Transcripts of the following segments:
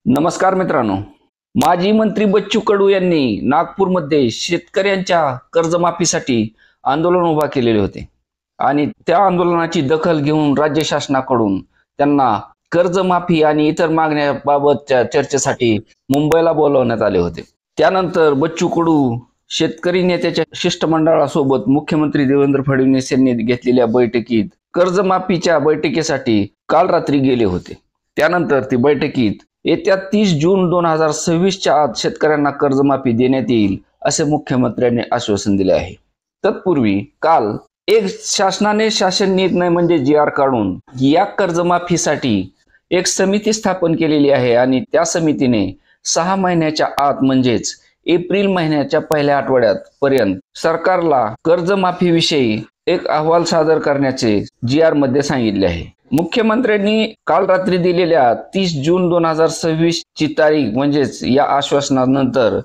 नमस्कार मित्रांनो. माजी मंत्री बच्चू कडू यांनी नागपूरमध्ये शेतकऱ्यांच्या कर्जमाफीसाठी आंदोलन उभा केलेले होते आणि त्या आंदोलनाची दखल घेऊन राज्य शासनाकडून त्यांना कर्जमाफी आणि इतर मागण्याबाबतच्या चर्चेसाठी मुंबईला बोलवण्यात आले होते. त्यानंतर बच्चू कडू शेतकरी नेत्याच्या शिष्टमंडळासोबत मुख्यमंत्री देवेंद्र फडणवीस यांनी घेतलेल्या बैठकीत कर्जमाफीच्या बैठकीसाठी काल रात्री गेले होते. त्यानंतर ती बैठकीत येत्या 30 जून 2026च्या आत शेतकऱ्यांना कर्जमाफी देण्यात येईल असे मुख्यमंत्र्यांनी आश्वासन दिले आहे. तत्पूर्वी काल एक शासनाने शासन निर्णय म्हणजे GR काढून या कर्जमाफीसाठी एक समिती स्थापन केलेली आहे आणि त्या समितीने 6 महिन्याच्या आत म्हणजेच एप्रिल महिन्याच्या पहिल्या आठवड्यात पर्यंत सरकारला कर्जमाफीविषयी एक अहवाल सादर करण्याचे GR मध्ये सांगितले आहे. मुख्यमंत्र्यांनी काल रात्री दिलेल्या 30 जून 2026 ची तारीख म्हणजेच या आश्वासनानंतर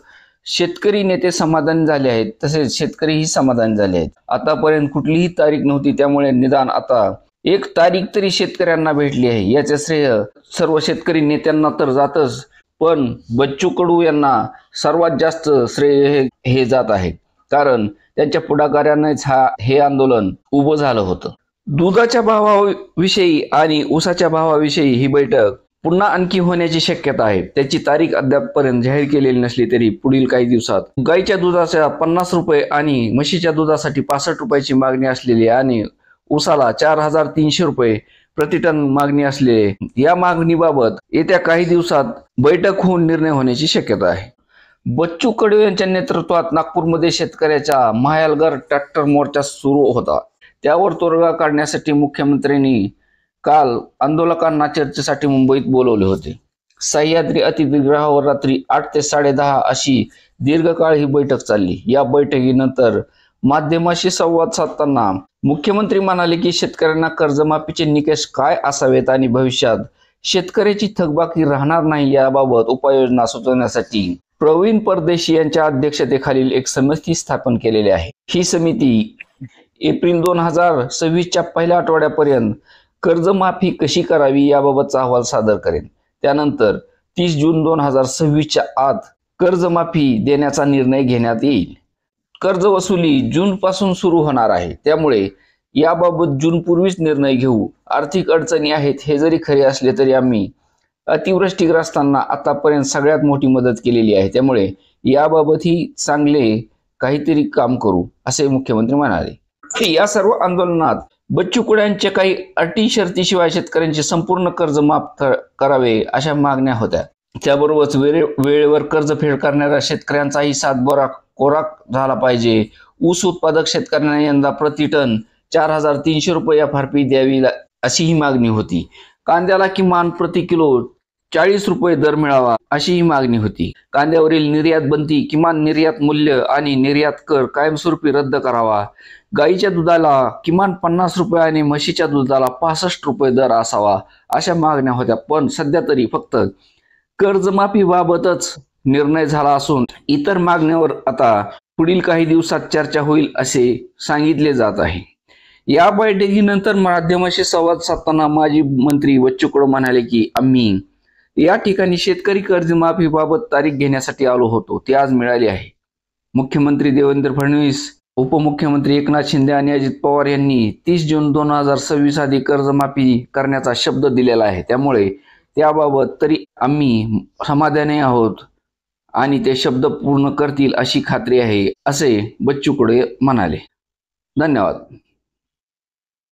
शेतकरी नेते समाधानी झाले आहेत, तसेच शेतकरीही समाधानी झाले आहेत. आतापर्यंत कुठलीही तारीख नव्हती, त्यामुळे निदान आता एक तारीख तरी शेतकऱ्यांना भेटली आहे. याचे श्रेय सर्व शेतकरी नेत्यांना तर जातच, पण बच्चू कडू यांना सर्वात जास्त श्रेय हे जात आहे, कारण त्यांच्या पुढाकारानेच हे आंदोलन उभं झालं होतं. दुधाच्या भावाविषयी आणि ऊसाच्या भावाविषयी ही बैठक पुन्हा आणखी होण्याची शक्यता आहे. त्याची तारीख अद्यापपर्यंत जाहीर केलेली नसली तरी पुढील काही दिवसात गाईच्या दुधाच्या 50 रुपये आणि म्हशीच्या दुधासाठी 65 रुपयाची मागणी असलेली आणि ऊसाला 4300 रुपये प्रति टन मागणी असलेली या मागणीबाबत येत्या काही दिवसात बैठक होऊन निर्णय होण्याची शक्यता आहे. बच्चू कडू यांच्या नेतृत्वात नागपूरमध्ये शेतकऱ्याचा महायलगर ट्रॅक्टर मोर्चा सुरू होता. त्यावर तोडगा काढण्यासाठी मुख्यमंत्र्यांनी काल आंदोलकांना चर्चेसाठी मुंबईत बोलवले होते. सह्याद्री अतिथीगृहावर रात्री 8 ते 10:30 अशी दीर्घकाळ ही बैठक चालली. या बैठकीनंतर माध्यमाशी संवाद साधताना मुख्यमंत्री म्हणाले की शेतकऱ्यांना कर्जमाफीचे निकष काय असावेत आणि भविष्यात शेतकऱ्याची थकबाकी राहणार नाही याबाबत उपाययोजना सुचवण्यासाठी प्रवीण परदेशी यांच्या अध्यक्षतेखालील एक समिती स्थापन केलेली आहे. ही समिती एप्रिल 2026च्या पहिल्या आठवड्यापर्यंत कर्जमाफी कशी करावी याबाबतचा अहवाल सादर करेल. त्यानंतर 30 जून 2026च्या आत कर्जमाफी देण्याचा निर्णय घेण्यात येईल. कर्ज वसुली जून पासून सुरू होणार आहे, त्यामुळे याबाबत जून पूर्वीच निर्णय घेऊ. आर्थिक अडचणी आहेत हे जरी खरे असले तरी आम्ही अतिवृष्टीग्रस्तांना आतापर्यंत सगळ्यात मोठी मदत केलेली आहे, त्यामुळे याबाबतही चांगले काहीतरी काम करू असे मुख्यमंत्री म्हणाले. या सर्व आंदोलनात बच्चू कडू यांच्या काही अटी शर्तीशिवाय शेतकऱ्यांचे संपूर्ण कर्ज माफ करावे अशा मागण्या होत्या. त्याबरोबरच वेळेवर कर्जफेड करणाऱ्या शेतकऱ्यांचाही सातबारा कोरा झाला पाहिजे. ऊस उत्पादक शेतकऱ्यांना यंदा प्रति टन 4300 रुपये FRP द्यावी अशी ही मागणी होती. कांद्याला किमान प्रति किलो 40 रुपये दर मिळावा अशी ही मागणी होती. कांद्यावरील निर्यात बंदी, किमान निर्यात मूल्य आणि निर्यात कर कायमस्वरूपी रद्द करावा. गाईच्या दुधाला किमान 50 रुपये आणि म्हशीच्या दुधाला 65 रुपये दर असावा अशा मागण्या होत्या. पण सध्या तरी फक्त कर्जमाफीबाबतच निर्णय झाला असून इतर मागण्यांवर आता पुढील काही दिवसात चर्चा होईल असे सांगितले जात आहे. या बैठकीनंतर माध्यमाशी संवाद साधताना माजी मंत्री बच्चू कडू म्हणाले की आम्ही या ठिकाणी शेतकरी कर्जमाफीबाबत तारीख घेण्यासाठी आलो होतो, ती आज मिळाली आहे. मुख्यमंत्री देवेंद्र फडणवीस, उपमुख्यमंत्री एकनाथ शिंदे आणि अजित पवार यांनी 30 जून 2026 आधी कर्जमाफी करण्याचा शब्द दिलेला आहे, त्यामुळे त्याबाबत तरी आम्ही समाधानी आहोत आणि ते शब्द पूर्ण करतील अशी खात्री आहे असे बच्चू कडू म्हणाले. धन्यवाद.